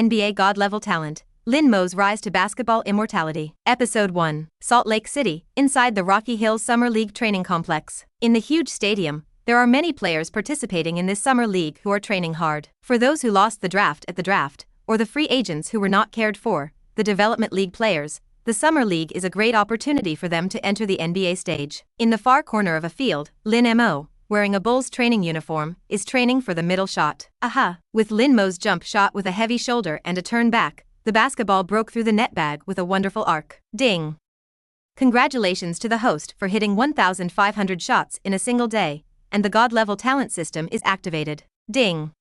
NBA God-level talent, Lin Mo's rise to basketball immortality. Episode 1. Salt Lake City, inside the Rocky Hills Summer League training complex. In the huge stadium, there are many players participating in this summer league who are training hard. For those who lost the draft at the draft, or the free agents who were not cared for, the development league players, the summer league is a great opportunity for them to enter the NBA stage. In the far corner of a field, Lin Mo, wearing a Bulls training uniform, is training for the middle shot. Aha! With Lin Mo's jump shot with a heavy shoulder and a turn back, the basketball broke through the net bag with a wonderful arc. Ding! Congratulations to the host for hitting 1,500 shots in a single day, and the God-level talent system is activated. Ding!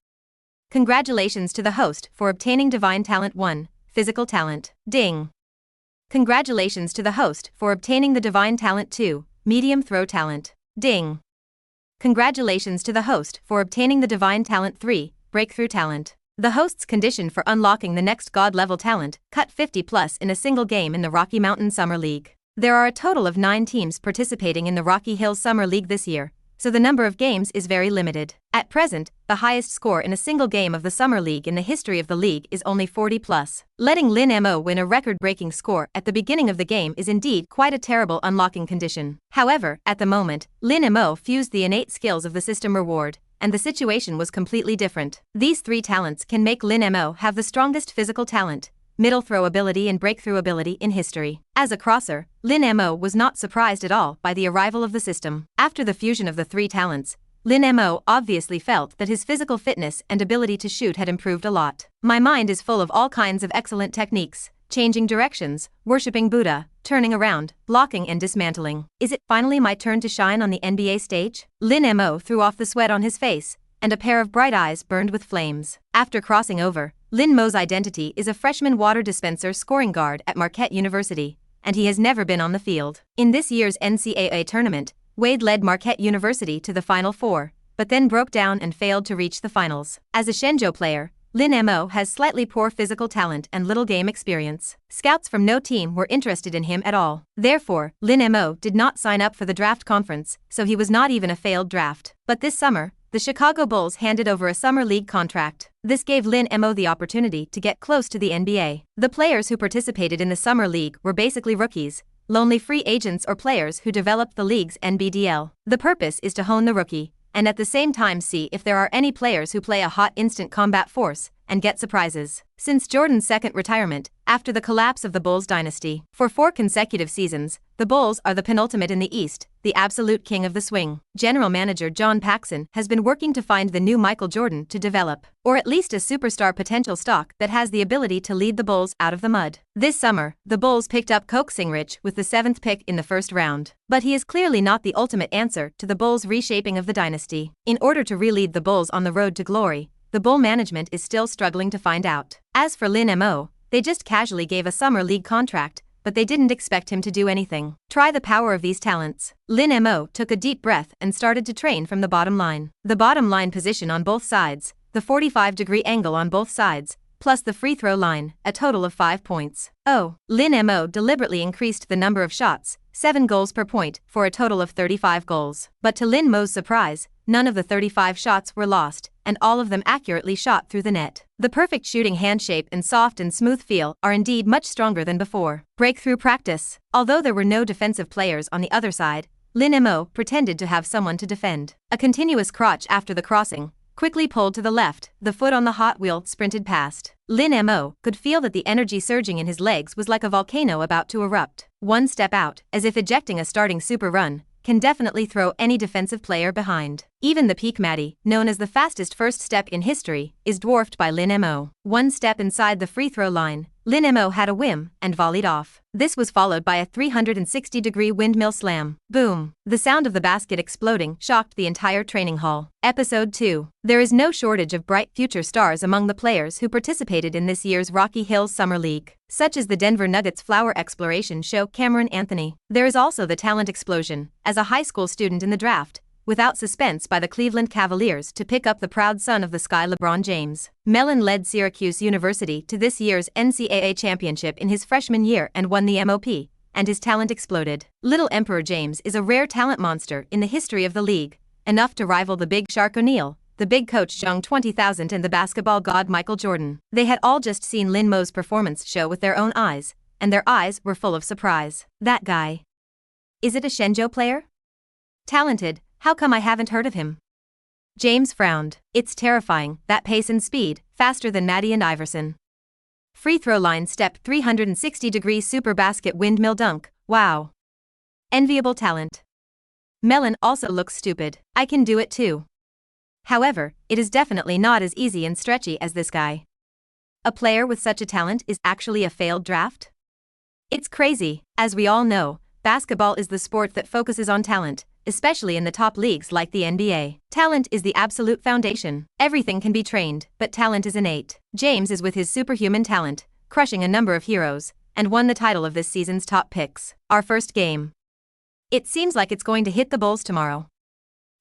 Congratulations to the host for obtaining Divine Talent 1, Physical Talent. Ding! Congratulations to the host for obtaining the Divine Talent 2, Medium Throw Talent. Ding! Congratulations to the host for obtaining the Divine Talent 3, Breakthrough Talent. The host's condition for unlocking the next God-level talent, cut 50+ in a single game in the Rocky Mountain Summer League. There are a total of 9 teams participating in the Rocky Hills Summer League this year, so the number of games is very limited. At present, the highest score in a single game of the Summer League in the history of the league is only 40+. Letting Lin Mo win a record-breaking score at the beginning of the game is indeed quite a terrible unlocking condition. However, at the moment, Lin Mo fused the innate skills of the system reward, and the situation was completely different. These 3 talents can make Lin Mo have the strongest physical talent, middle throw ability and breakthrough ability in history. As a crosser, Lin Mo was not surprised at all by the arrival of the system. After the fusion of the 3 talents, Lin Mo obviously felt that his physical fitness and ability to shoot had improved a lot. My mind is full of all kinds of excellent techniques, changing directions, worshipping Buddha, turning around, blocking and dismantling. Is it finally my turn to shine on the NBA stage? Lin Mo threw off the sweat on his face, and a pair of bright eyes burned with flames. After crossing over, Lin Mo's identity is a freshman water dispenser scoring guard at Marquette University, and he has never been on the field. In this year's NCAA tournament, Wade led Marquette University to the Final Four, but then broke down and failed to reach the finals. As a Shenzhou player, Lin Mo has slightly poor physical talent and little game experience. Scouts from no team were interested in him at all. Therefore, Lin Mo did not sign up for the draft conference, so he was not even a failed draft. But this summer, the Chicago Bulls handed over a summer league contract. This gave Lin Mo the opportunity to get close to the NBA. The players who participated in the summer league were basically rookies, lonely free agents or players who developed the league's NBDL. The purpose is to hone the rookie, and at the same time see if there are any players who play a hot instant combat force, and get surprises. Since Jordan's second retirement, after the collapse of the Bulls dynasty, for 4 consecutive seasons, the Bulls are the penultimate in the East, the absolute king of the swing. General Manager John Paxson has been working to find the new Michael Jordan to develop, or at least a superstar potential stock that has the ability to lead the Bulls out of the mud. This summer, the Bulls picked up Coke Singrich with the 7th pick in the first round. But he is clearly not the ultimate answer to the Bulls' reshaping of the dynasty. In order to re-lead the Bulls on the road to glory, the Bull management is still struggling to find out. As for Lin Mo, they just casually gave a summer league contract, but they didn't expect him to do anything. Try the power of these talents. Lin Mo took a deep breath and started to train from the bottom line. The bottom line position on both sides, the 45-degree angle on both sides, plus the free throw line, a total of 5 points. Oh, Lin Mo deliberately increased the number of shots, 7 goals per point, for a total of 35 goals. But to Lin Mo's surprise, none of the 35 shots were lost, and all of them accurately shot through the net. The perfect shooting hand shape and soft and smooth feel are indeed much stronger than before. Breakthrough practice. Although there were no defensive players on the other side, Lin Mo pretended to have someone to defend. A continuous crotch after the crossing, quickly pulled to the left, the foot on the hot wheel sprinted past. Lin Mo could feel that the energy surging in his legs was like a volcano about to erupt. One step out, as if ejecting a starting super run, can definitely throw any defensive player behind. Even the peak Matty, known as the fastest first step in history, is dwarfed by Lin Mo. One step inside the free throw line, Lin Mo had a whim and volleyed off. This was followed by a 360-degree windmill slam. Boom! The sound of the basket exploding shocked the entire training hall. Episode 2. There is no shortage of bright future stars among the players who participated in this year's Rocky Hills Summer League, such as the Denver Nuggets flower exploration show Cameron Anthony. There is also the talent explosion, as a high school student in the draft, without suspense by the Cleveland Cavaliers to pick up the proud son of the sky LeBron James. Mellon led Syracuse University to this year's NCAA championship in his freshman year and won the MOP, and his talent exploded. Little Emperor James is a rare talent monster in the history of the league, enough to rival the Big Shark O'Neal, the big coach Zhang 20,000 and the basketball god Michael Jordan. They had all just seen Lin Mo's performance show with their own eyes, and their eyes were full of surprise. That guy. Is it a Shenzhou player? Talented, how come I haven't heard of him? James frowned. It's terrifying, that pace and speed, faster than Maddie and Iverson. Free throw line step 360-degree super basket windmill dunk, wow. Enviable talent. Melon also looks stupid. I can do it too. However, it is definitely not as easy and stretchy as this guy. A player with such a talent is actually a failed draft? It's crazy. As we all know, basketball is the sport that focuses on talent, especially in the top leagues like the NBA. Talent is the absolute foundation. Everything can be trained, but talent is innate. James is with his superhuman talent, crushing a number of heroes, and won the title of this season's top picks. Our first game. It seems like it's going to hit the Bulls tomorrow.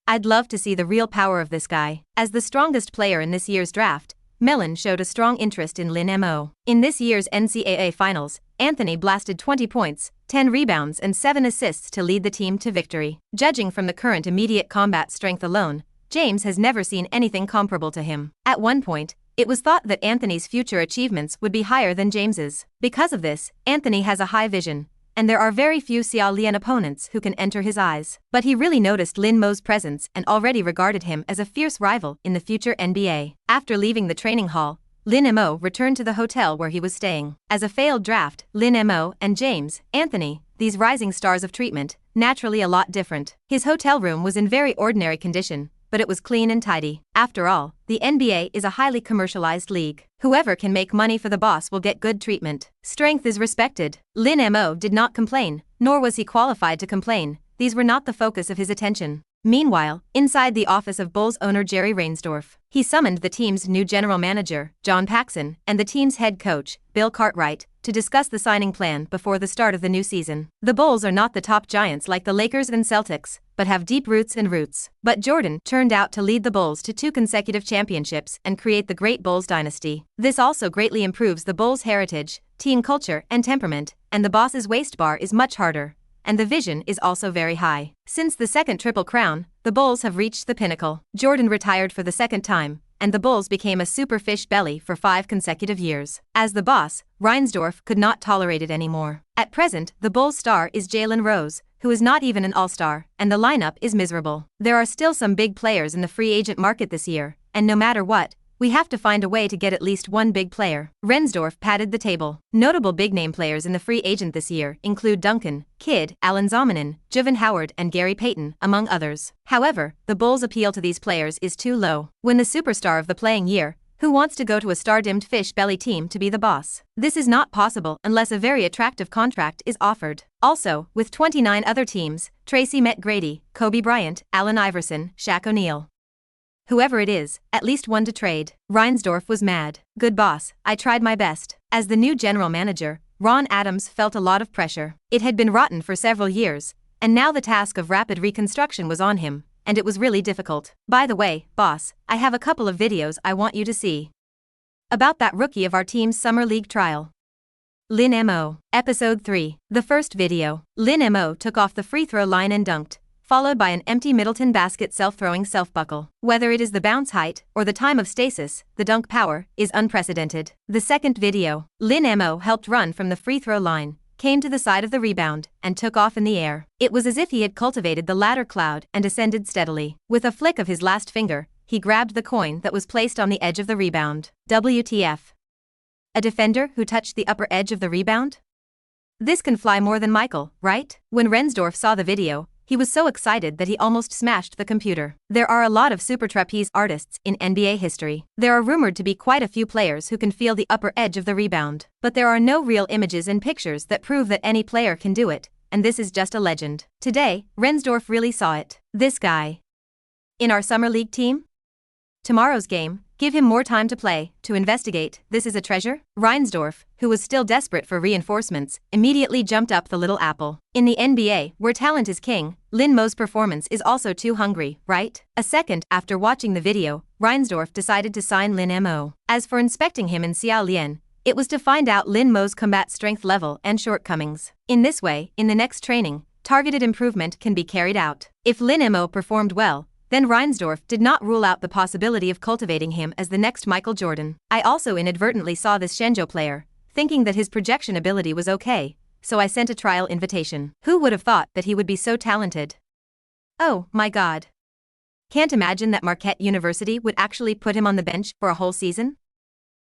I'd love to see the real power of this guy. As the strongest player in this year's draft, Melon showed a strong interest in Lin Mo. In this year's NCAA Finals, Anthony blasted 20 points, 10 rebounds and 7 assists to lead the team to victory. Judging from the current immediate combat strength alone, James has never seen anything comparable to him. At one point, it was thought that Anthony's future achievements would be higher than James's. Because of this, Anthony has a high vision, and there are very few Xiao Lian opponents who can enter his eyes. But he really noticed Lin Mo's presence and already regarded him as a fierce rival in the future NBA. After leaving the training hall, Lin Mo returned to the hotel where he was staying. As a failed draft, Lin Mo and James, Anthony, these rising stars of treatment, naturally a lot different. His hotel room was in very ordinary condition, but it was clean and tidy. After all, the NBA is a highly commercialized league. Whoever can make money for the boss will get good treatment. Strength is respected. Lin Mo did not complain, nor was he qualified to complain. These were not the focus of his attention. Meanwhile, inside the office of Bulls owner Jerry Reinsdorf, he summoned the team's new general manager, John Paxson, and the team's head coach, Bill Cartwright, to discuss the signing plan before the start of the new season. The Bulls are not the top giants like the Lakers and Celtics, but have deep roots and roots. But Jordan turned out to lead the Bulls to 2 consecutive championships and create the Great Bulls dynasty. This also greatly improves the Bulls' heritage, team culture and temperament, and the boss's waist bar is much harder, and the vision is also very high. Since the second Triple Crown, the Bulls have reached the pinnacle. Jordan retired for the second time, and the Bulls became a super fish belly for 5 consecutive years. As the boss, Reinsdorf could not tolerate it anymore. At present, the Bulls star is Jalen Rose, who is not even an all-star, and the lineup is miserable. There are still some big players in the free agent market this year, and no matter what, we have to find a way to get at least one big player. Reinsdorf patted the table. Notable big-name players in the free agent this year include Duncan, Kidd, Alan Zomanen, Juvan Howard and Gary Payton, among others. However, the Bulls' appeal to these players is too low. When the superstar of the playing year, who wants to go to a star-dimmed fish belly team to be the boss? This is not possible unless a very attractive contract is offered. Also, with 29 other teams, Tracy McGrady, Kobe Bryant, Allen Iverson, Shaq O'Neal. Whoever it is, at least one to trade. Reinsdorf was mad. Good boss, I tried my best. As the new general manager, Ron Adams felt a lot of pressure. It had been rotten for several years, and now the task of rapid reconstruction was on him, and it was really difficult. By the way, boss, I have a couple of videos I want you to see. About that rookie of our team's summer league trial. Lin Mo. Episode 3. The first video. Lin Mo took off the free throw line and dunked, followed by an empty Middleton basket self-throwing self-buckle. Whether it is the bounce height or the time of stasis, the dunk power is unprecedented. The second video. Lin Mo helped run from the free throw line, came to the side of the rebound, and took off in the air. It was as if he had cultivated the ladder cloud and ascended steadily. With a flick of his last finger, he grabbed the coin that was placed on the edge of the rebound. WTF? A defender who touched the upper edge of the rebound? This can fly more than Michael, right? When Reinsdorf saw the video, he was so excited that he almost smashed the computer. There are a lot of super trapeze artists in NBA history. There are rumored to be quite a few players who can feel the upper edge of the rebound. But there are no real images and pictures that prove that any player can do it, and this is just a legend. Today, Reinsdorf really saw it. This guy. In our summer league team? Tomorrow's game, give him more time to play, to investigate. This is a treasure? Reinsdorf, who was still desperate for reinforcements, immediately jumped up the little apple. In the NBA, where talent is king, Lin Mo's performance is also too hungry, right? A second after watching the video, Reinsdorf decided to sign Lin Mo. As for inspecting him in Xiao Lian, it was to find out Lin Mo's combat strength level and shortcomings. In this way, in the next training, targeted improvement can be carried out. If Lin Mo performed well, then Reinsdorf did not rule out the possibility of cultivating him as the next Michael Jordan. I also inadvertently saw this Shenzhou player, thinking that his projection ability was okay, so I sent a trial invitation. Who would have thought that he would be so talented? Oh, my God. Can't imagine that Marquette University would actually put him on the bench for a whole season?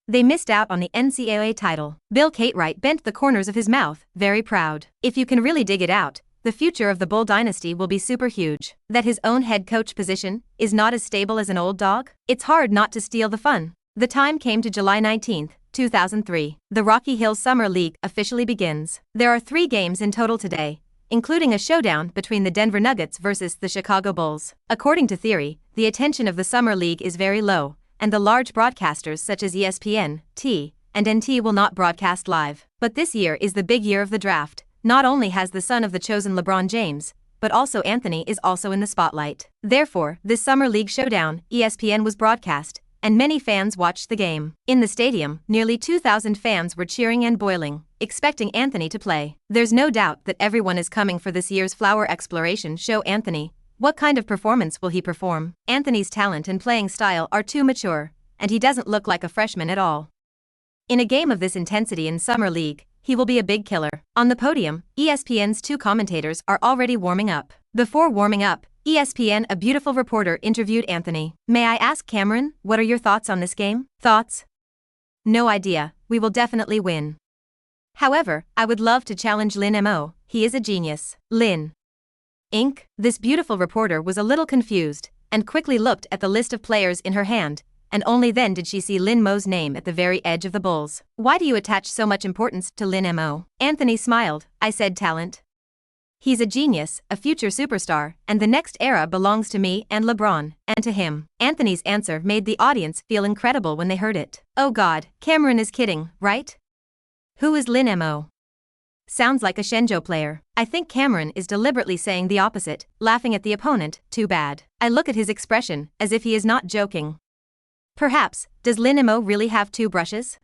They missed out on the NCAA title. Bill Cartwright bent the corners of his mouth, very proud. If you can really dig it out, the future of the Bull dynasty will be super huge. That his own head coach position is not as stable as an old dog? It's hard not to steal the fun. The time came to July 19, 2003. The Rocky Hills Summer League officially begins. There are 3 games in total today, including a showdown between the Denver Nuggets versus the Chicago Bulls. According to theory, the attention of the Summer League is very low, and the large broadcasters such as ESPN, T, and NT will not broadcast live. But this year is the big year of the draft. Not only has the son of the chosen LeBron James, but also Anthony is also in the spotlight. Therefore, this Summer League showdown, ESPN was broadcast, and many fans watched the game. In the stadium, nearly 2,000 fans were cheering and boiling, expecting Anthony to play. There's no doubt that everyone is coming for this year's Flower Exploration show. Anthony, what kind of performance will he perform? Anthony's talent and playing style are too mature, and he doesn't look like a freshman at all. In a game of this intensity in Summer League, he will be a big killer. On the podium, ESPN's 2 commentators are already warming up. Before warming up, ESPN, a beautiful reporter, interviewed Anthony. May I ask Cameron, what are your thoughts on this game? Thoughts? No idea, we will definitely win. However, I would love to challenge Lin Mo, he is a genius. Lin Inc. This beautiful reporter was a little confused, and quickly looked at the list of players in her hand, and only then did she see Lin Mo's name at the very edge of the Bulls. Why do you attach so much importance to Lin Mo? Anthony smiled. I said talent. He's a genius, a future superstar, and the next era belongs to me and LeBron, and to him. Anthony's answer made the audience feel incredible when they heard it. Oh God, Cameron is kidding, right? Who is Lin Mo? Sounds like a Shenzhou player. I think Cameron is deliberately saying the opposite, laughing at the opponent. Too bad. I look at his expression, as if he is not joking. Perhaps, does Lin Mo really have 2 brushes?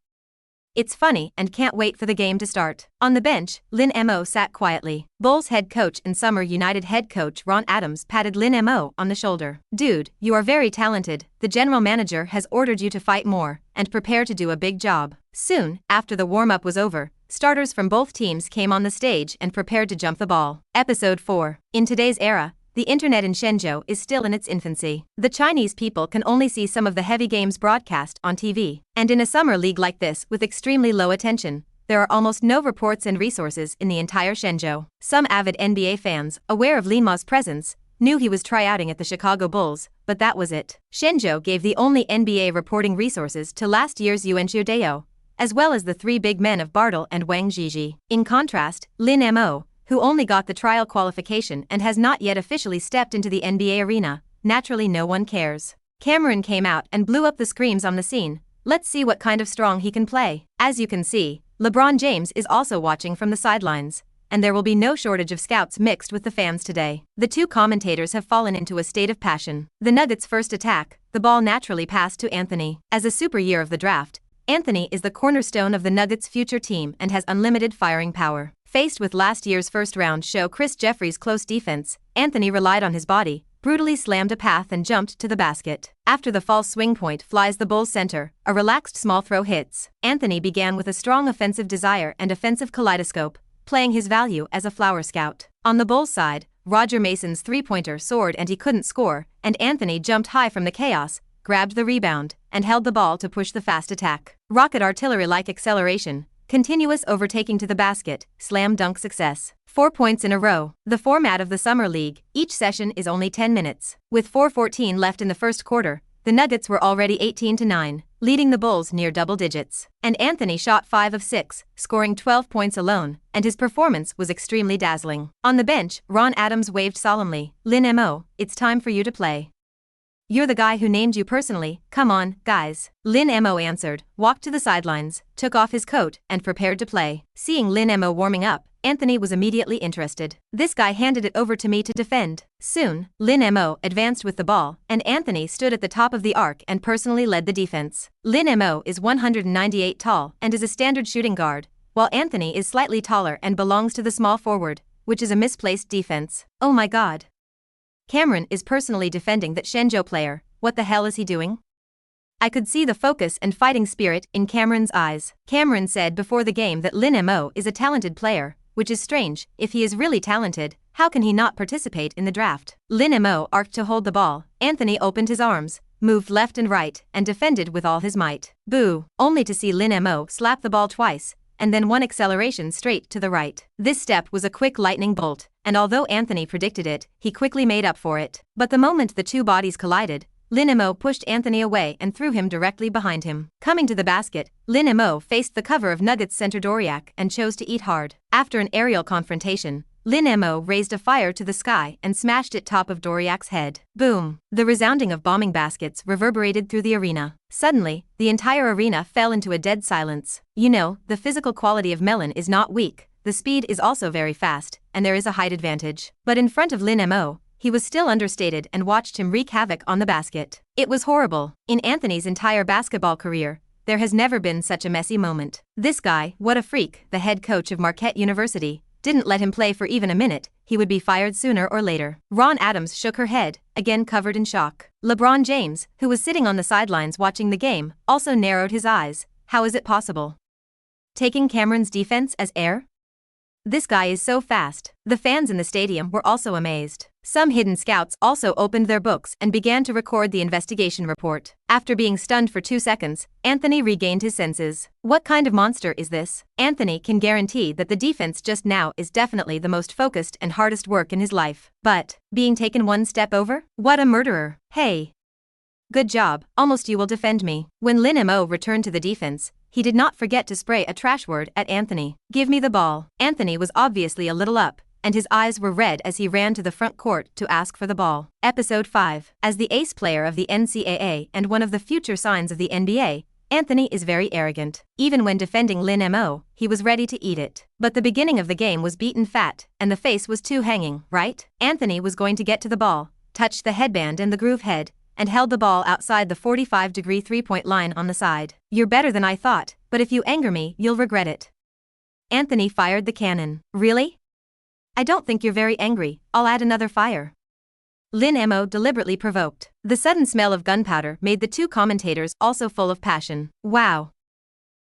It's funny and can't wait for the game to start. On the bench, Lin Mo sat quietly. Bulls head coach and Summer United head coach Ron Adams patted Lin Mo on the shoulder. Dude, you are very talented. The general manager has ordered you to fight more and prepare to do a big job. Soon, after the warm-up was over, starters from both teams came on the stage and prepared to jump the ball. Episode 4. In today's era, the internet in Shenzhou is still in its infancy. The Chinese people can only see some of the heavy games broadcast on TV. And in a summer league like this with extremely low attention, there are almost no reports and resources in the entire Shenzhou. Some avid NBA fans, aware of Lin Mo's presence, knew he was tryouting at the Chicago Bulls, but that was it. Shenzhou gave the only NBA reporting resources to last year's Yuanqiu Dao, as well as the 3 big men of Bartle and Wang Zhizhi. In contrast, Lin Mo, who only got the trial qualification and has not yet officially stepped into the NBA arena, naturally no one cares. Cameron came out and blew up the screams on the scene. Let's see what kind of strong he can play. As you can see, LeBron James is also watching from the sidelines, and there will be no shortage of scouts mixed with the fans today. The 2 commentators have fallen into a state of passion. The Nuggets' first attack, the ball naturally passed to Anthony. As a super year of the draft, Anthony is the cornerstone of the Nuggets' future team and has unlimited firing power. Faced with last year's first-round show Chris Jeffrey's close defense, Anthony relied on his body, brutally slammed a path and jumped to the basket. After the false swing point flies the Bulls center, a relaxed small throw hits. Anthony began with a strong offensive desire and offensive kaleidoscope, playing his value as a flower scout. On the Bulls side, Roger Mason's three-pointer soared and he couldn't score, and Anthony jumped high from the chaos, grabbed the rebound, and held the ball to push the fast attack. Rocket artillery-like acceleration, continuous overtaking to the basket, slam dunk success. 4 points in a row. The format of the Summer League, each session is only 10 minutes. With 4:14 left in the first quarter, the Nuggets were already 18-9, leading the Bulls near double digits. And Anthony shot 5 of 6, scoring 12 points alone, and his performance was extremely dazzling. On the bench, Ron Adams waved solemnly. Lin Mo, it's time for you to play. You're the guy who named you personally, come on, guys. Lin Mo answered, walked to the sidelines, took off his coat, and prepared to play. Seeing Lin Mo warming up, Anthony was immediately interested. This guy handed it over to me to defend. Soon, Lin Mo advanced with the ball, and Anthony stood at the top of the arc and personally led the defense. Lin Mo is 198 tall and is a standard shooting guard, while Anthony is slightly taller and belongs to the small forward, which is a misplaced defense. Oh my God. Cameron is personally defending that Shenzhou player. What the hell is he doing? I could see the focus and fighting spirit in Cameron's eyes. Cameron said before the game that Lin Mo is a talented player, which is strange. If he is really talented, how can he not participate in the draft? Lin Mo arced to hold the ball. Anthony opened his arms, moved left and right, and defended with all his might. Boo! Only to see Lin Mo slap the ball twice, and then one acceleration straight to the right. This step was a quick lightning bolt, and although Anthony predicted it, he quickly made up for it. But the moment the two bodies collided, Lin Mo pushed Anthony away and threw him directly behind him. Coming to the basket, Lin Mo faced the cover of Nuggets center Doriak and chose to eat hard. After an aerial confrontation, Lin Mo raised a fire to the sky and smashed it top of Doriak's head. Boom! The resounding of bombing baskets reverberated through the arena. Suddenly, the entire arena fell into a dead silence. You know, the physical quality of Melon is not weak, the speed is also very fast, and there is a height advantage. But in front of Lin Mo, he was still understated and watched him wreak havoc on the basket. It was horrible. In Anthony's entire basketball career, there has never been such a messy moment. This guy, what a freak, the head coach of Marquette University, didn't let him play for even a minute. He would be fired sooner or later. Ron Adams shook her head, again covered in shock. LeBron James, who was sitting on the sidelines watching the game, also narrowed his eyes. How is it possible? Taking Cameron's defense as air? This guy is so fast. The fans in the stadium were also amazed. Some hidden scouts also opened their books and began to record the investigation report. After being stunned for 2 seconds, Anthony regained his senses. What kind of monster is this? Anthony can guarantee that the defense just now is definitely the most focused and hardest work in his life. But, being taken one step over? What a murderer. Hey! Good job, almost you will defend me. When Lin Mo returned to the defense, he did not forget to spray a trash word at Anthony. Give me the ball. Anthony was obviously a little up, and his eyes were red as he ran to the front court to ask for the ball. Episode 5. As the ace player of the NCAA and one of the future signs of the NBA, Anthony is very arrogant. Even when defending Lin Mo, he was ready to eat it. But the beginning of the game was beaten fat, and the face was too hanging, right? Anthony was going to get to the ball, touched the headband and the groove head, and held the ball outside the 45-degree three-point line on the side. You're better than I thought, but if you anger me, you'll regret it. Anthony fired the cannon. Really? I don't think you're very angry, I'll add another fire. Lin Mo deliberately provoked. The sudden smell of gunpowder made the two commentators also full of passion. Wow.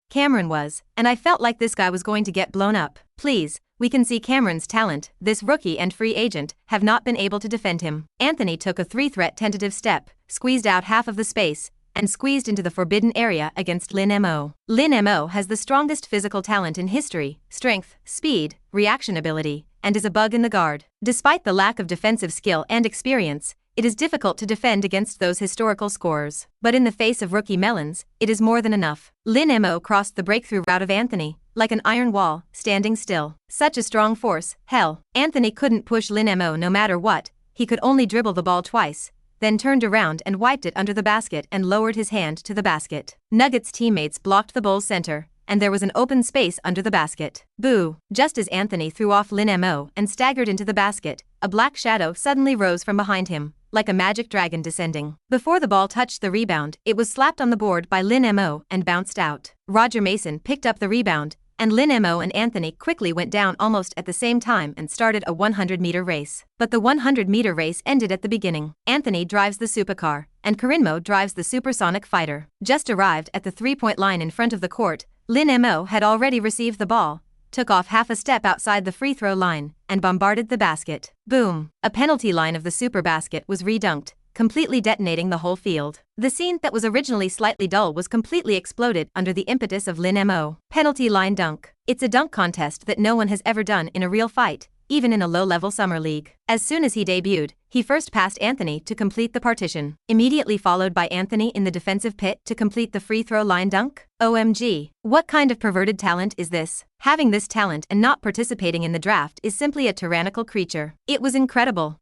Cameron was, and I felt like this guy was going to get blown up. Please, we can see Cameron's talent. This rookie and free agent have not been able to defend him. Anthony took a three-threat tentative step, squeezed out half of the space, and squeezed into the forbidden area against Lin Mo. Lin Mo has the strongest physical talent in history: strength, speed, reaction ability, and is a bug in the guard. Despite the lack of defensive skill and experience, it is difficult to defend against those historical scorers. But in the face of rookie Melons, it is more than enough. Lin Mo crossed the breakthrough route of Anthony, like an iron wall, standing still. Such a strong force, hell, Anthony couldn't push Lin Mo no matter what. He could only dribble the ball twice, then turned around and wiped it under the basket and lowered his hand to the basket. Nuggets teammates blocked the Bulls' center, and there was an open space under the basket. Boo! Just as Anthony threw off Lin Mo and staggered into the basket, a black shadow suddenly rose from behind him, like a magic dragon descending. Before the ball touched the rebound, it was slapped on the board by Lin Mo and bounced out. Roger Mason picked up the rebound, and Lin Mo and Anthony quickly went down almost at the same time and started a 100-meter race. But the 100-meter race ended at the beginning. Anthony drives the supercar, and Mo drives the supersonic fighter. Just arrived at the three-point line in front of the court, Lin Mo had already received the ball, took off half a step outside the free throw line, and bombarded the basket. Boom! A penalty line of the super basket was redunked, completely detonating the whole field. The scene that was originally slightly dull was completely exploded under the impetus of Lin Mo. Penalty line dunk. It's a dunk contest that no one has ever done in a real fight, even in a low-level summer league. As soon as he debuted, he first passed Anthony to complete the partition, immediately followed by Anthony in the defensive pit to complete the free throw line dunk. OMG. What kind of perverted talent is this? Having this talent and not participating in the draft is simply a tyrannical creature. It was incredible.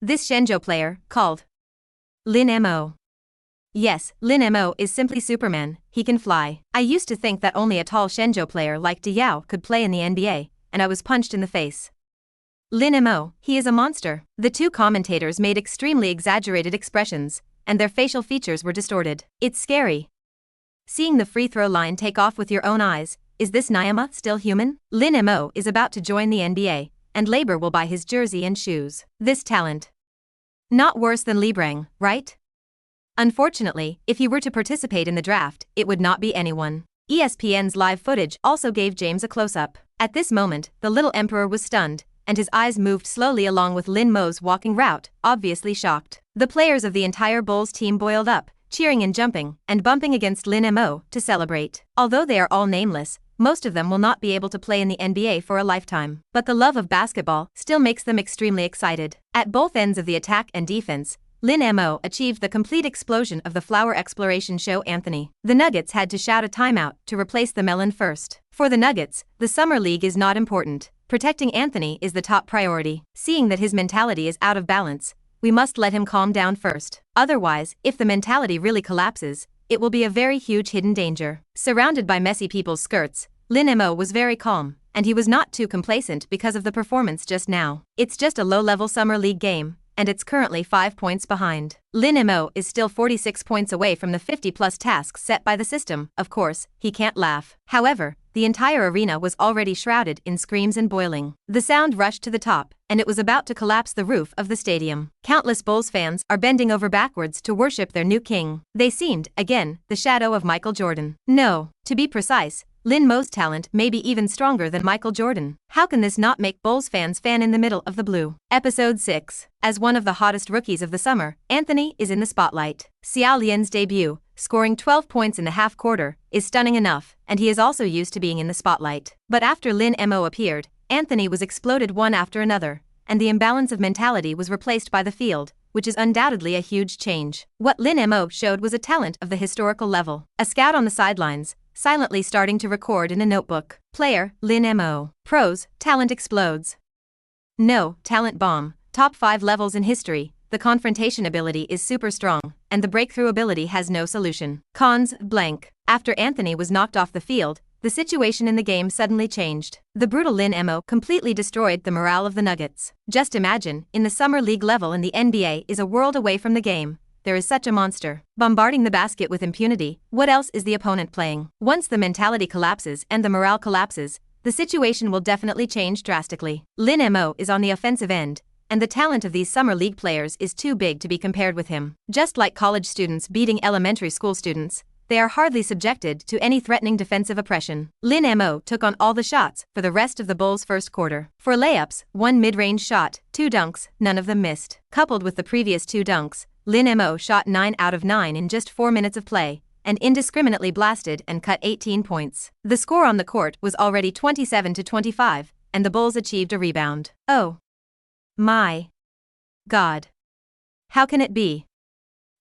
This Shenzhou player, called Lin Mo. Yes, Lin Mo is simply Superman. He can fly. I used to think that only a tall Shenzhou player like Diao could play in the NBA, and I was punched in the face. Lin Mo, he is a monster. The two commentators made extremely exaggerated expressions, and their facial features were distorted. It's scary. Seeing the free throw line take off with your own eyes, is this Nyama still human? Lin Mo is about to join the NBA, and Labor will buy his jersey and shoes. This talent. Not worse than LeBron, right? Unfortunately, if he were to participate in the draft, it would not be anyone. ESPN's live footage also gave James a close-up. At this moment, the little emperor was stunned, and his eyes moved slowly along with Lin Mo's walking route, obviously shocked. The players of the entire Bulls team boiled up, cheering and jumping, and bumping against Lin Mo to celebrate. Although they are all nameless, most of them will not be able to play in the NBA for a lifetime. But the love of basketball still makes them extremely excited. At both ends of the attack and defense, Lin Mo achieved the complete explosion of the flower exploration show Anthony. The Nuggets had to shout a timeout to replace the melon first. For the Nuggets, the summer league is not important. Protecting Anthony is the top priority. Seeing that his mentality is out of balance, we must let him calm down first. Otherwise, if the mentality really collapses, it will be a very huge hidden danger. Surrounded by messy people's skirts, Lin Mo was very calm, and he was not too complacent because of the performance just now. It's just a low-level summer league game, and it's currently 5 points behind. Lin Mo is still 46 points away from the 50-plus tasks set by the system. Of course, he can't laugh. However, the entire arena was already shrouded in screams and boiling. The sound rushed to the top, and it was about to collapse the roof of the stadium. Countless Bulls fans are bending over backwards to worship their new king. They seemed, again, the shadow of Michael Jordan. No, to be precise, Lin Mo's talent may be even stronger than Michael Jordan. How can this not make Bulls fans fan in the middle of the blue? Episode 6. As one of the hottest rookies of the summer, Anthony is in the spotlight. Xiao Lian's debut, scoring 12 points in the half quarter, is stunning enough, and he is also used to being in the spotlight. But after Lin Mo appeared, Anthony was exploded one after another, and the imbalance of mentality was replaced by the field, which is undoubtedly a huge change. What Lin Mo showed was a talent of the historical level. A scout on the sidelines, silently starting to record in a notebook. Player, Lin Mo. Pros, talent explodes. No, talent bomb. Top 5 levels in history. The confrontation ability is super strong, and the breakthrough ability has no solution. Cons, blank. After Anthony was knocked off the field, the situation in the game suddenly changed. The brutal Lin Mo completely destroyed the morale of the Nuggets. Just imagine, in the summer league level in the NBA is a world away from the game. There is such a monster, bombarding the basket with impunity. What else is the opponent playing? Once the mentality collapses and the morale collapses, the situation will definitely change drastically. Lin Mo is on the offensive end, and the talent of these summer league players is too big to be compared with him. Just like college students beating elementary school students, they are hardly subjected to any threatening defensive oppression. Lin Mo took on all the shots for the rest of the Bulls' first quarter. For layups, 1 mid-range shot, 2 dunks, none of them missed. Coupled with the previous 2 dunks, Lin Mo shot 9 out of 9 in just 4 minutes of play, and indiscriminately blasted and cut 18 points. The score on the court was already 27-25, and the Bulls achieved a rebound. Oh my God. How can it be?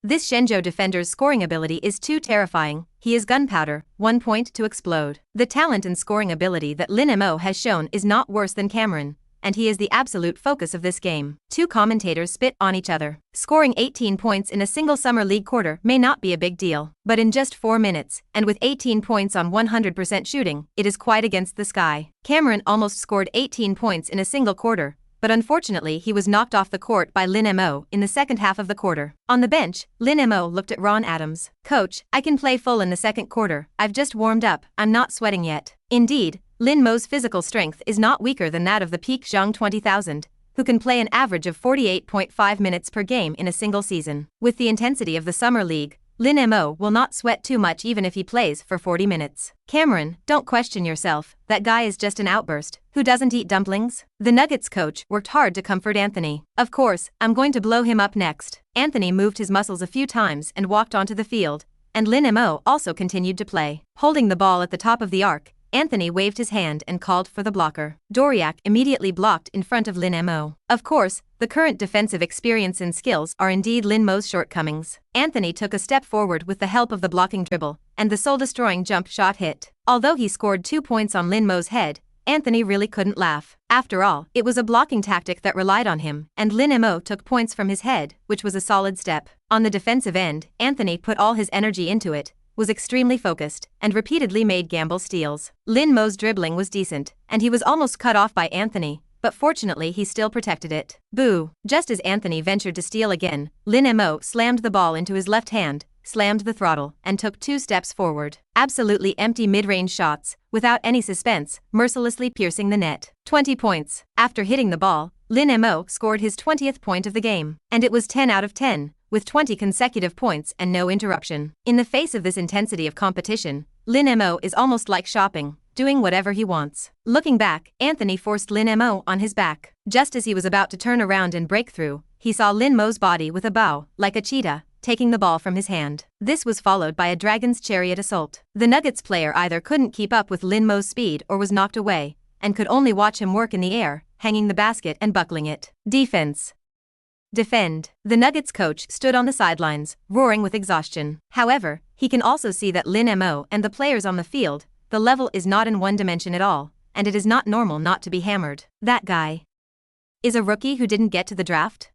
This Shenzhou defender's scoring ability is too terrifying. He is gunpowder, 1 point to explode. The talent and scoring ability that Lin Mo has shown is not worse than Cameron, and he is the absolute focus of this game. 2 commentators spit on each other. Scoring 18 points in a single summer league quarter may not be a big deal, but in just 4 minutes, and with 18 points on 100% shooting, it is quite against the sky. Cameron almost scored 18 points in a single quarter, but unfortunately he was knocked off the court by Lin Mo in the second half of the quarter. On the bench, Lin Mo looked at Ron Adams. "Coach, I can play full in the second quarter. I've just warmed up. I'm not sweating yet." Indeed, Lin Mo's physical strength is not weaker than that of the peak Zhang 20,000, who can play an average of 48.5 minutes per game in a single season. With the intensity of the summer league, Lin Mo will not sweat too much even if he plays for 40 minutes. Cameron, don't question yourself, that guy is just an outburst. Who doesn't eat dumplings? The Nuggets coach worked hard to comfort Anthony. Of course, I'm going to blow him up next. Anthony moved his muscles a few times and walked onto the field, and Lin Mo also continued to play. Holding the ball at the top of the arc, Anthony waved his hand and called for the blocker. Doriak immediately blocked in front of Lin Mo. Of course, the current defensive experience and skills are indeed Lin Mo's shortcomings. Anthony took a step forward with the help of the blocking dribble, and the soul-destroying jump shot hit. Although he scored 2 points on Lin Mo's head, Anthony really couldn't laugh. After all, it was a blocking tactic that relied on him, and Lin Mo took points from his head, which was a solid step. On the defensive end, Anthony put all his energy into it, was extremely focused, and repeatedly made gamble steals. Lin Mo's dribbling was decent, and he was almost cut off by Anthony, but fortunately he still protected it. Boo! Just as Anthony ventured to steal again, Lin Mo slammed the ball into his left hand, slammed the throttle, and took 2 steps forward. Absolutely empty mid-range shots, without any suspense, mercilessly piercing the net. 20 points. After hitting the ball, Lin Mo scored his 20th point of the game. And it was 10 out of 10, with 20 consecutive points and no interruption. In the face of this intensity of competition, Lin Mo is almost like shopping, doing whatever he wants. Looking back, Anthony forced Lin Mo on his back. Just as he was about to turn around and break through, he saw Lin Mo's body with a bow, like a cheetah, taking the ball from his hand. This was followed by a dragon's chariot assault. The Nuggets player either couldn't keep up with Lin Mo's speed or was knocked away, and could only watch him work in the air, hanging the basket and buckling it. Defense. Defend. The Nuggets coach stood on the sidelines, roaring with exhaustion. However, he can also see that Lin Mo and the players on the field, the level is not in one dimension at all, and it is not normal not to be hammered. That guy is a rookie who didn't get to the draft?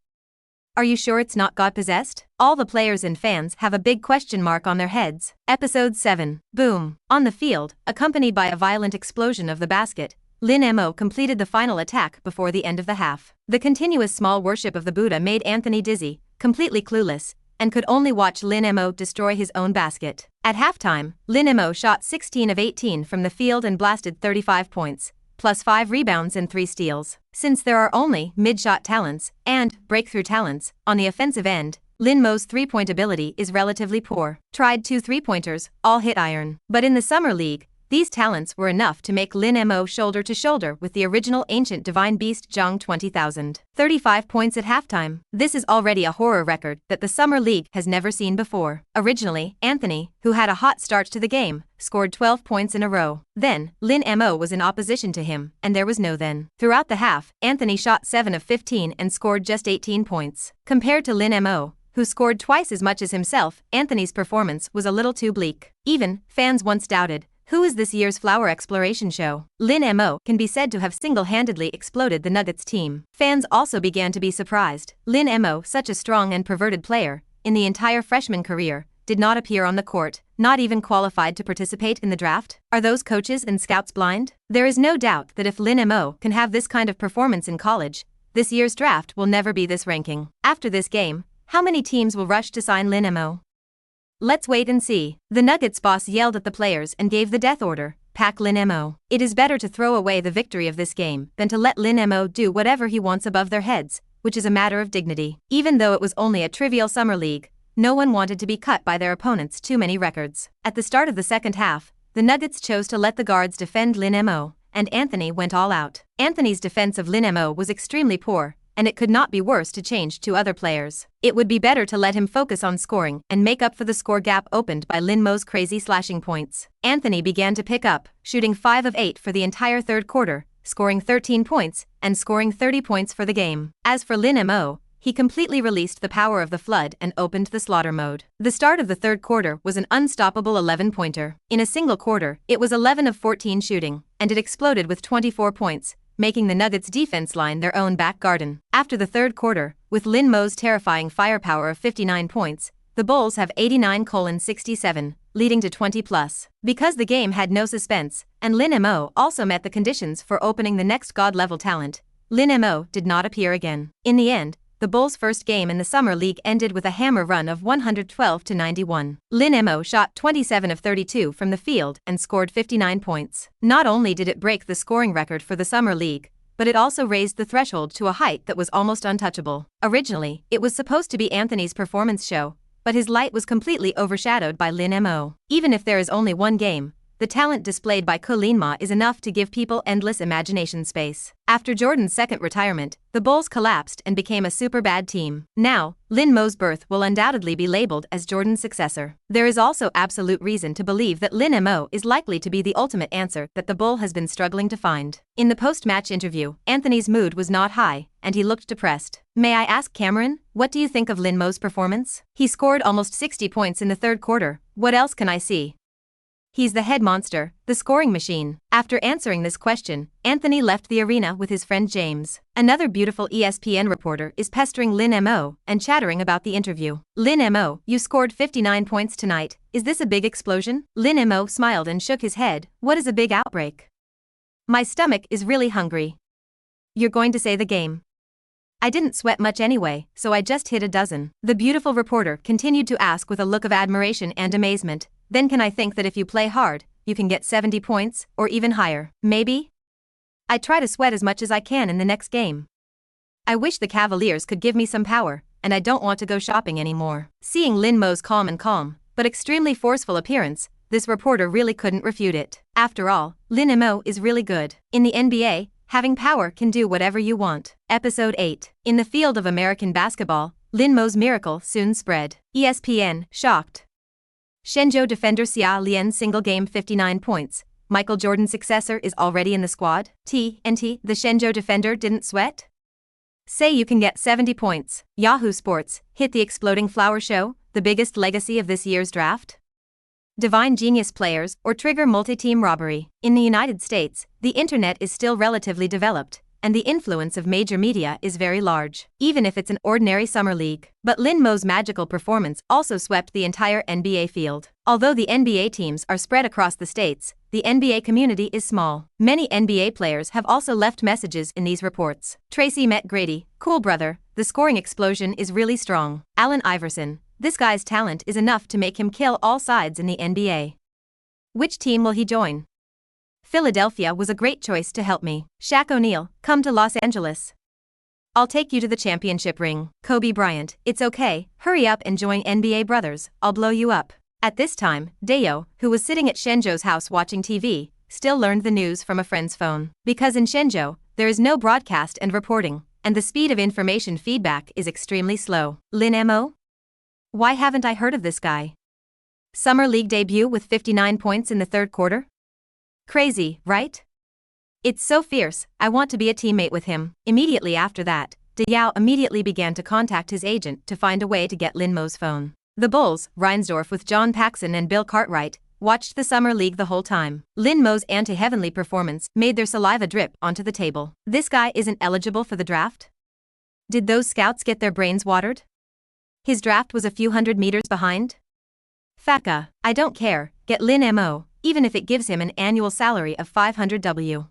Are you sure it's not God-possessed? All the players and fans have a big question mark on their heads. Episode 7. Boom. On the field, accompanied by a violent explosion of the basket, Lin Mo completed the final attack before the end of the half. The continuous small worship of the Buddha made Anthony dizzy, completely clueless, and could only watch Lin Mo destroy his own basket. At halftime, Lin Mo shot 16 of 18 from the field and blasted 35 points, plus 5 rebounds and 3 steals. Since there are only mid-shot talents and breakthrough talents on the offensive end, Lin Mo's three-point ability is relatively poor. Tried 2 3-pointers, all hit iron. But in the Summer League, these talents were enough to make Lin Mo shoulder to shoulder with the original ancient divine beast Zhang 20,000. 35 points at halftime. This is already a horror record that the Summer League has never seen before. Originally, Anthony, who had a hot start to the game, scored 12 points in a row. Then, Lin Mo was in opposition to him, and there was no then. Throughout the half, Anthony shot 7 of 15 and scored just 18 points. Compared to Lin Mo, who scored twice as much as himself, Anthony's performance was a little too bleak. Even fans once doubted, who is this year's flower exploration show? Lin Mo can be said to have single-handedly exploded the Nuggets team. Fans also began to be surprised. Lin Mo, such a strong and perverted player, in the entire freshman career, did not appear on the court, not even qualified to participate in the draft? Are those coaches and scouts blind? There is no doubt that if Lin Mo can have this kind of performance in college, this year's draft will never be this ranking. After this game, how many teams will rush to sign Lin Mo? Let's wait and see. The Nuggets boss yelled at the players and gave the death order, pack Lin Mo. It is better to throw away the victory of this game than to let Lin Mo do whatever he wants above their heads, which is a matter of dignity. Even though it was only a trivial summer league, no one wanted to be cut by their opponents' too many records. At the start of the second half, the Nuggets chose to let the guards defend Lin Mo, and Anthony went all out. Anthony's defense of Lin Mo was extremely poor, and it could not be worse to change to other players. It would be better to let him focus on scoring and make up for the score gap opened by Lin Mo's crazy slashing points. Anthony began to pick up, shooting 5 of 8 for the entire third quarter, scoring 13 points, and scoring 30 points for the game. As for Lin Mo, he completely released the power of the flood and opened the slaughter mode. The start of the third quarter was an unstoppable 11-pointer. In a single quarter, it was 11 of 14 shooting, and it exploded with 24 points, making the Nuggets' defense line their own back garden. After the third quarter, with Lin Mo's terrifying firepower of 59 points, the Bulls have 89-67, leading to 20+. Because the game had no suspense, and Lin Mo also met the conditions for opening the next god-level talent, Lin Mo did not appear again. In the end, the Bulls' first game in the Summer League ended with a hammer run of 112-91. Lin Mo shot 27 of 32 from the field and scored 59 points. Not only did it break the scoring record for the Summer League, but it also raised the threshold to a height that was almost untouchable. Originally, it was supposed to be Anthony's performance show, but his light was completely overshadowed by Lin Mo. Even if there is only one game, the talent displayed by Lin Mo is enough to give people endless imagination space. After Jordan's second retirement, the Bulls collapsed and became a super bad team. Now, Lin Mo's birth will undoubtedly be labeled as Jordan's successor. There is also absolute reason to believe that Lin Mo is likely to be the ultimate answer that the Bull has been struggling to find. In the post-match interview, Anthony's mood was not high, and he looked depressed. May I ask Cameron, what do you think of Lin Mo's performance? He scored almost 60 points in the third quarter. What else can I see? He's the head monster, the scoring machine. After answering this question, Anthony left the arena with his friend James. Another beautiful ESPN reporter is pestering Lin Mo and chattering about the interview. Lin Mo, you scored 59 points tonight. Is this a big explosion? Lin Mo smiled and shook his head. What is a big outbreak? My stomach is really hungry. You're going to say the game. I didn't sweat much anyway, so I just hit a dozen. The beautiful reporter continued to ask with a look of admiration and amazement, then can I think that if you play hard, you can get 70 points, or even higher? Maybe? I try to sweat as much as I can in the next game. I wish the Cavaliers could give me some power, and I don't want to go shopping anymore. Seeing Lin Mo's calm, but extremely forceful appearance, this reporter really couldn't refute it. After all, Lin Mo is really good. In the NBA, having power can do whatever you want. Episode 8. In the field of American basketball, Lin Mo's miracle soon spread. ESPN, shocked. Shenzhou defender Xia Lian single game 59 points. Michael Jordan's successor is already in the squad. TNT, the Shenzhou defender didn't sweat? Say you can get 70 points. Yahoo Sports, hit the exploding flower show, the biggest legacy of this year's draft? Divine genius players or trigger multi-team robbery. In the United States, the internet is still relatively developed, and the influence of major media is very large, even if it's an ordinary summer league. But Lin Mo's magical performance also swept the entire NBA field. Although the NBA teams are spread across the states, the NBA community is small. Many NBA players have also left messages in these reports. Tracy met Grady, cool brother, the scoring explosion is really strong. Allen Iverson, this guy's talent is enough to make him kill all sides in the NBA. Which team will he join? Philadelphia was a great choice to help me. Shaq O'Neal, come to Los Angeles. I'll take you to the championship ring. Kobe Bryant, it's okay, hurry up and join NBA Brothers, I'll blow you up. At this time, Dayo, who was sitting at Shenzhou's house watching TV, still learned the news from a friend's phone. Because in Shenzhou, there is no broadcast and reporting, and the speed of information feedback is extremely slow. Lin Mo? Why haven't I heard of this guy? Summer League debut with 59 points in the third quarter? Crazy, right? It's so fierce, I want to be a teammate with him. Immediately after that, Diao immediately began to contact his agent to find a way to get Lin Mo's phone. The Bulls, Reinsdorf with John Paxson and Bill Cartwright, watched the Summer League the whole time. Lin Mo's anti-heavenly performance made their saliva drip onto the table. This guy isn't eligible for the draft? Did those scouts get their brains watered? His draft was a few hundred meters behind? Faka, I don't care, get Lin Mo, even if it gives him an annual salary of $500,000.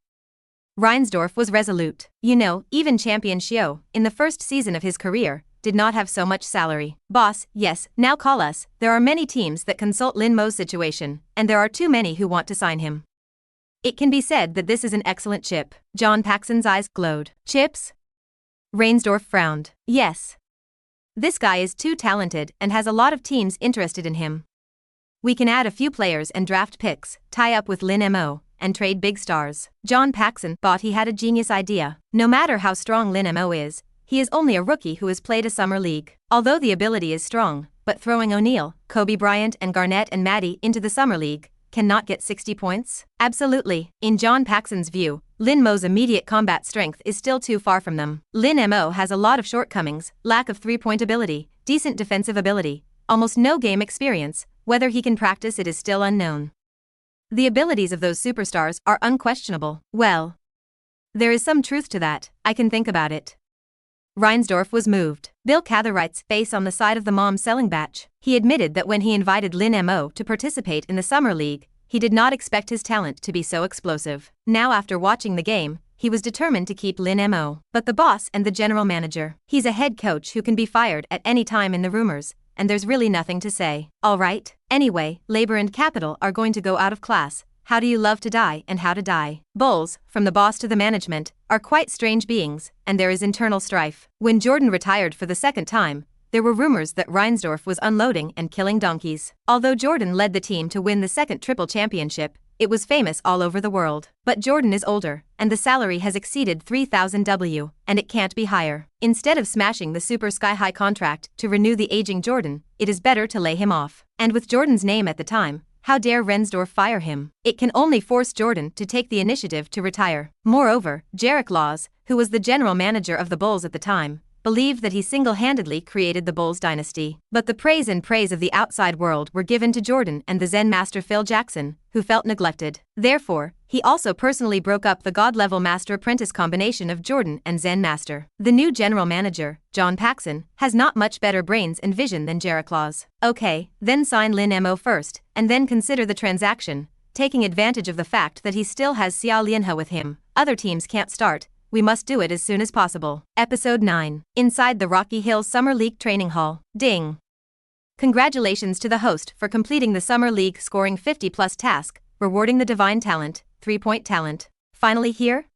Reinsdorf was resolute. You know, even champion Xiao, in the first season of his career, did not have so much salary. Boss, yes, now call us. There are many teams that consult Lin Mo's situation, and there are too many who want to sign him. It can be said that this is an excellent chip. John Paxson's eyes glowed. Chips? Reinsdorf frowned. Yes. This guy is too talented and has a lot of teams interested in him. We can add a few players and draft picks, tie up with Lin Mo, and trade big stars. John Paxson thought he had a genius idea. No matter how strong Lin Mo is, he is only a rookie who has played a summer league. Although the ability is strong, but throwing O'Neal, Kobe Bryant and Garnett and Maddie into the summer league, cannot get 60 points? Absolutely. In John Paxson's view, Lin Mo's immediate combat strength is still too far from them. Lin Mo has a lot of shortcomings, lack of three-point ability, decent defensive ability, almost no game experience. Whether he can practice it is still unknown. The abilities of those superstars are unquestionable. Well, there is some truth to that, I can think about it. Reinsdorf was moved. Bill Catherwright's face on the side of the mom selling batch. He admitted that when he invited Lin Mo to participate in the Summer League, he did not expect his talent to be so explosive. Now after watching the game, he was determined to keep Lin Mo. But the boss and the general manager, he's a head coach who can be fired at any time in the rumors, and there's really nothing to say. All right, anyway, labor and capital are going to go out of class. How do you love to die and how to die? Bulls, from the boss to the management, are quite strange beings, and there is internal strife. When Jordan retired for the second time, there were rumors that Reinsdorf was unloading and killing donkeys. Although Jordan led the team to win the second triple championship, it was famous all over the world. But Jordan is older, and the salary has exceeded $3,000, and it can't be higher. Instead of smashing the super sky-high contract to renew the aging Jordan, it is better to lay him off. And with Jordan's name at the time, how dare Reinsdorf fire him? It can only force Jordan to take the initiative to retire. Moreover, Jarek Laws, who was the general manager of the Bulls at the time, believed that he single-handedly created the Bulls dynasty. But the praise of the outside world were given to Jordan and the Zen master Phil Jackson, who felt neglected. Therefore, he also personally broke up the god-level master-apprentice combination of Jordan and Zen master. The new general manager, John Paxson, has not much better brains and vision than Jarek Laws. Okay, then sign Lin Mo first, and then consider the transaction, taking advantage of the fact that he still has Xia Lianhe with him. Other teams can't start we must do it as soon as possible. Episode 9. Inside the Rocky Hills Summer League Training Hall. Ding! Congratulations to the host for completing the Summer League scoring 50-plus task, rewarding the divine talent, 3-point talent. Finally here?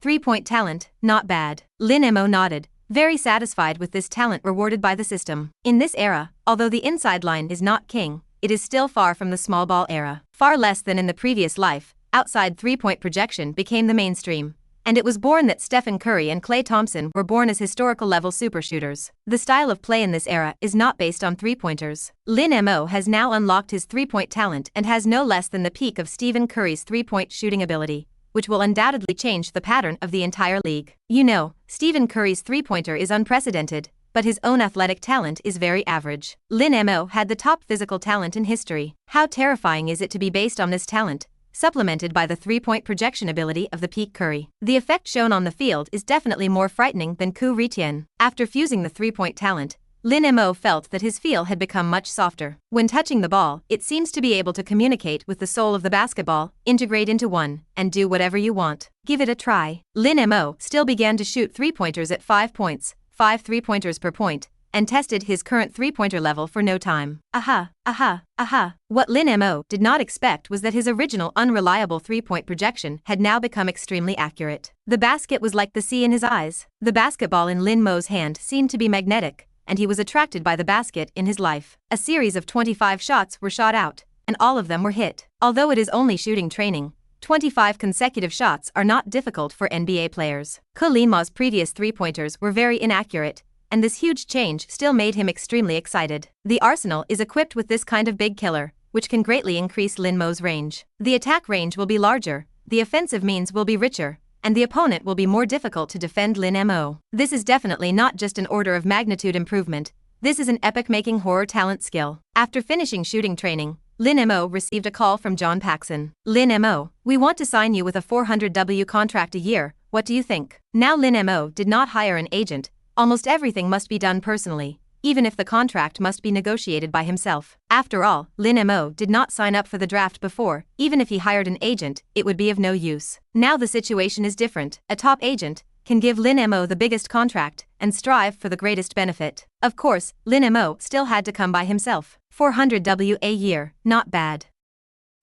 3-point talent, not bad. Lin Mo nodded, very satisfied with this talent rewarded by the system. In this era, although the inside line is not king, it is still far from the small ball era. Far less than in the previous life, outside 3-point projection became the mainstream. And it was born that Stephen Curry and Klay Thompson were born as historical-level supershooters. The style of play in this era is not based on three-pointers. Lin Mo has now unlocked his 3-point talent and has no less than the peak of Stephen Curry's 3-point shooting ability, which will undoubtedly change the pattern of the entire league. You know, Stephen Curry's 3-pointer is unprecedented, but his own athletic talent is very average. Lin Mo had the top physical talent in history. How terrifying is it to be based on this talent, supplemented by the 3-point projection ability of the peak Curry? The effect shown on the field is definitely more frightening than Ku Ritian. After fusing the 3-point talent, Lin Mo felt that his feel had become much softer. When touching the ball, it seems to be able to communicate with the soul of the basketball, integrate into one, and do whatever you want. Give it a try. Lin Mo still began to shoot 3-pointers at 5 points, 5 3-pointers per point, and tested his current 3-pointer level for no time. What Lin Mo did not expect was that his original unreliable 3-point projection had now become extremely accurate. The basket was like the sea in his eyes. The basketball in Lin Mo's hand seemed to be magnetic, and he was attracted by the basket in his life. A series of 25 shots were shot out, and all of them were hit. Although it is only shooting training, 25 consecutive shots are not difficult for NBA players. Lin Mo's previous 3-pointers were very inaccurate, and this huge change still made him extremely excited. The arsenal is equipped with this kind of big killer, which can greatly increase Lin Mo's range. The attack range will be larger, the offensive means will be richer, and the opponent will be more difficult to defend Lin Mo. This is definitely not just an order of magnitude improvement, this is an epic-making horror talent skill. After finishing shooting training, Lin Mo received a call from John Paxson. Lin Mo, we want to sign you with a $400,000 contract a year, what do you think? Now Lin Mo did not hire an agent. Almost everything must be done personally, even if the contract must be negotiated by himself. After all, Lin Mo did not sign up for the draft before. Even if he hired an agent, it would be of no use. Now the situation is different. A top agent can give Lin Mo the biggest contract and strive for the greatest benefit. Of course, Lin Mo still had to come by himself. $400,000 a year, not bad.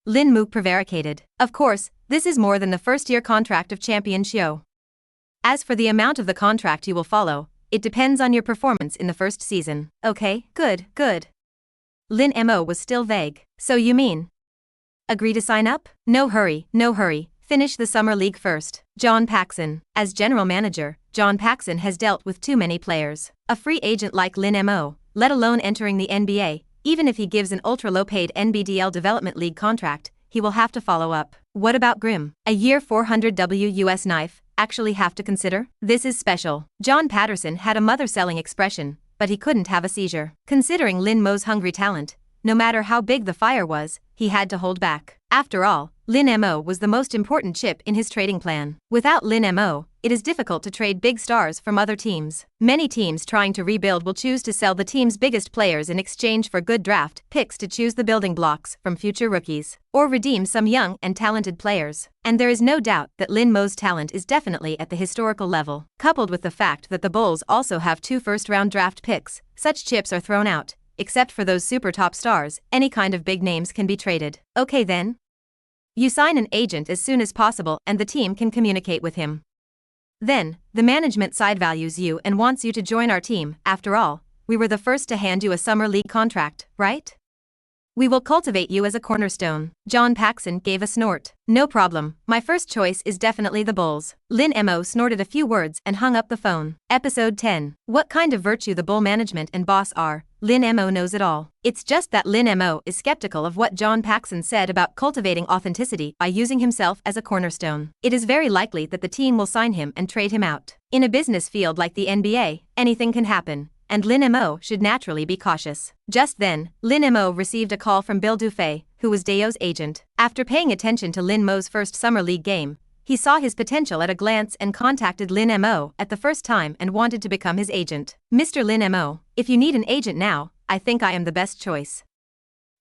Lin Mo prevaricated. Of course, this is more than the first-year contract of Champion Shio. As for the amount of the contract you will follow, it depends on your performance in the first season. Okay, good. Lin Mo was still vague. So you mean? Agree to sign up? No hurry. Finish the summer league first. John Paxson. As general manager, John Paxson has dealt with too many players. A free agent like Lin Mo, let alone entering the NBA, even if he gives an ultra-low-paid NBDL Development League contract, he will have to follow up. What about Grimm? A year $400,000 US knife? Actually have to consider? This is special. John Patterson had a mother-selling expression, but he couldn't have a seizure. Considering Lin Mo's hungry talent, no matter how big the fire was, he had to hold back. After all, Lin Mo was the most important chip in his trading plan. Without Lin Mo, it is difficult to trade big stars from other teams. Many teams trying to rebuild will choose to sell the team's biggest players in exchange for good draft picks to choose the building blocks from future rookies, or redeem some young and talented players. And there is no doubt that Lin Mo's talent is definitely at the historical level. Coupled with the fact that the Bulls also have 2 first-round draft picks, such chips are thrown out. Except for those super top stars, any kind of big names can be traded. Okay then. You sign an agent as soon as possible and the team can communicate with him. Then, the management side values you and wants you to join our team. After all, we were the first to hand you a summer league contract, right? We will cultivate you as a cornerstone. John Paxson gave a snort. No problem, my first choice is definitely the Bulls. Lin Mo snorted a few words and hung up the phone. Episode 10. What kind of virtue the Bull management and boss are. Lin Mo knows it all. It's just that Lin Mo is skeptical of what John Paxson said about cultivating authenticity by using himself as a cornerstone. It is very likely that the team will sign him and trade him out. In a business field like the NBA, anything can happen, and Lin Mo should naturally be cautious. Just then, Lin Mo received a call from Bill Dufay, who was Dayo's agent. After paying attention to Lin Mo's first summer league game, he saw his potential at a glance and contacted Lin Mo at the first time and wanted to become his agent. Mr. Lin Mo, if you need an agent now, I think I am the best choice.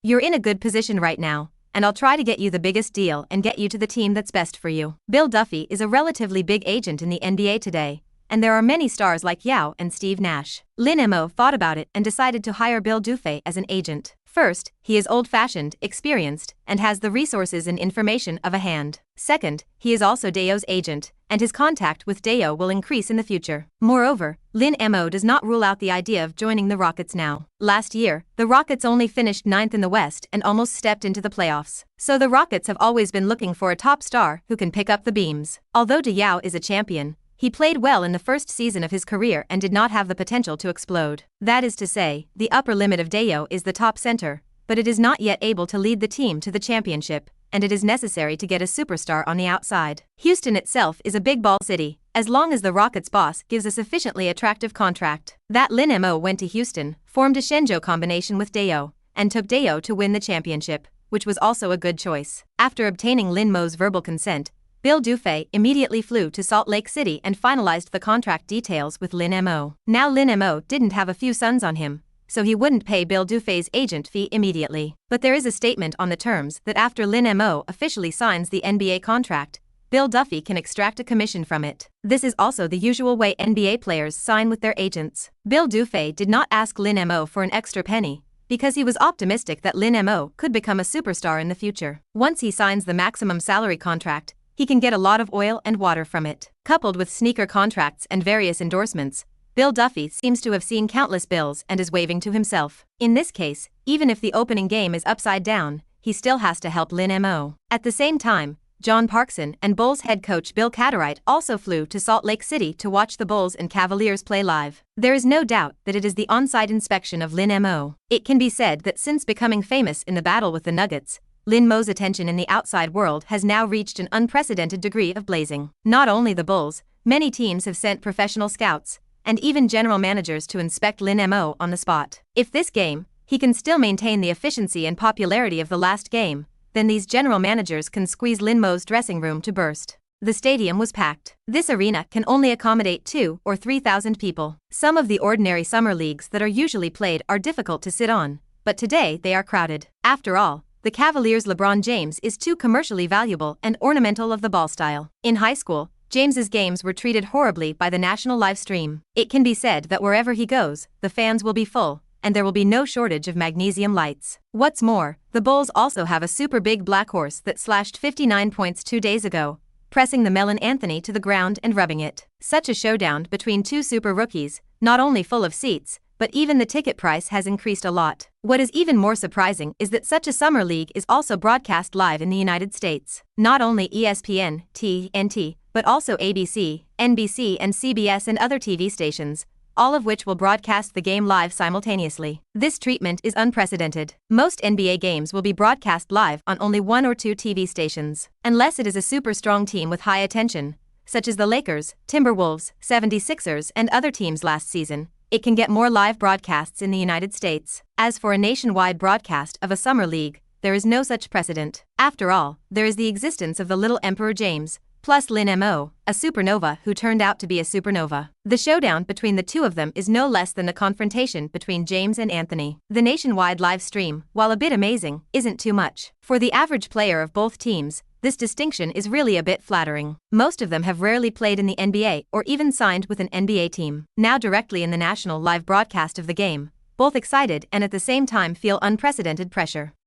You're in a good position right now, and I'll try to get you the biggest deal and get you to the team that's best for you. Bill Duffy is a relatively big agent in the NBA today, and there are many stars like Yao and Steve Nash. Lin Mo thought about it and decided to hire Bill Duffy as an agent. First, he is old-fashioned, experienced, and has the resources and information of a hand. Second, he is also Dayo's agent, and his contact with Dayo will increase in the future. Moreover, Lin Mo does not rule out the idea of joining the Rockets now. Last year, the Rockets only finished 9th in the West and almost stepped into the playoffs. So the Rockets have always been looking for a top star who can pick up the beams. Although Dayo is a champion, he played well in the first season of his career and did not have the potential to explode. That is to say, the upper limit of Dayo is the top center, but it is not yet able to lead the team to the championship, and it is necessary to get a superstar on the outside. Houston itself is a big ball city, as long as the Rockets boss gives a sufficiently attractive contract. That Lin Mo went to Houston, formed a Shenzhou combination with Dayo, and took Dayo to win the championship, which was also a good choice. After obtaining Lin Mo's verbal consent, Bill Duffy immediately flew to Salt Lake City and finalized the contract details with Lin Mo. Now Lin Mo didn't have a few sons on him, so he wouldn't pay Bill Duffy's agent fee immediately. But there is a statement on the terms that after Lin Mo officially signs the NBA contract, Bill Duffy can extract a commission from it. This is also the usual way NBA players sign with their agents. Bill Duffy did not ask Lin Mo for an extra penny, because he was optimistic that Lin Mo could become a superstar in the future. Once he signs the maximum salary contract, he can get a lot of oil and water from it. Coupled with sneaker contracts and various endorsements, Bill Duffy seems to have seen countless bills and is waving to himself. In this case, even if the opening game is upside down, he still has to help Lin Mo. At the same time, John Parkson and Bulls head coach Bill Cartwright also flew to Salt Lake City to watch the Bulls and Cavaliers play live. There is no doubt that it is the on-site inspection of Lin Mo. It can be said that since becoming famous in the battle with the Nuggets, Lin Mo's attention in the outside world has now reached an unprecedented degree of blazing. Not only the Bulls, many teams have sent professional scouts, and even general managers to inspect Lin Mo on the spot. If this game, he can still maintain the efficiency and popularity of the last game, then these general managers can squeeze Lin Mo's dressing room to burst. The stadium was packed. This arena can only accommodate 2,000 or 3,000 people. Some of the ordinary summer leagues that are usually played are difficult to sit on, but today they are crowded. After all, the Cavaliers' LeBron James is too commercially valuable and ornamental of the ball style. In high school, James's games were treated horribly by the national live stream. It can be said that wherever he goes, the fans will be full, and there will be no shortage of magnesium lights. What's more, the Bulls also have a super big black horse that slashed 59 points 2 days ago, pressing the Melon Anthony to the ground and rubbing it. Such a showdown between two super rookies, not only full of seats, but even the ticket price has increased a lot. What is even more surprising is that such a summer league is also broadcast live in the United States. Not only ESPN, TNT, but also ABC, NBC and CBS and other TV stations, all of which will broadcast the game live simultaneously. This treatment is unprecedented. Most NBA games will be broadcast live on only 1 or 2 TV stations, unless it is a super strong team with high attention, such as the Lakers, Timberwolves, 76ers and other teams last season. It can get more live broadcasts in the United States. As for a nationwide broadcast of a summer league, there is no such precedent. After all, there is the existence of the little Emperor James, plus Lin Mo, a supernova who turned out to be a supernova. The showdown between the two of them is no less than the confrontation between James and Anthony. The nationwide live stream, while a bit amazing, isn't too much. For the average player of both teams, this distinction is really a bit flattering. Most of them have rarely played in the NBA or even signed with an NBA team. Now directly in the national live broadcast of the game, both excited and at the same time feel unprecedented pressure.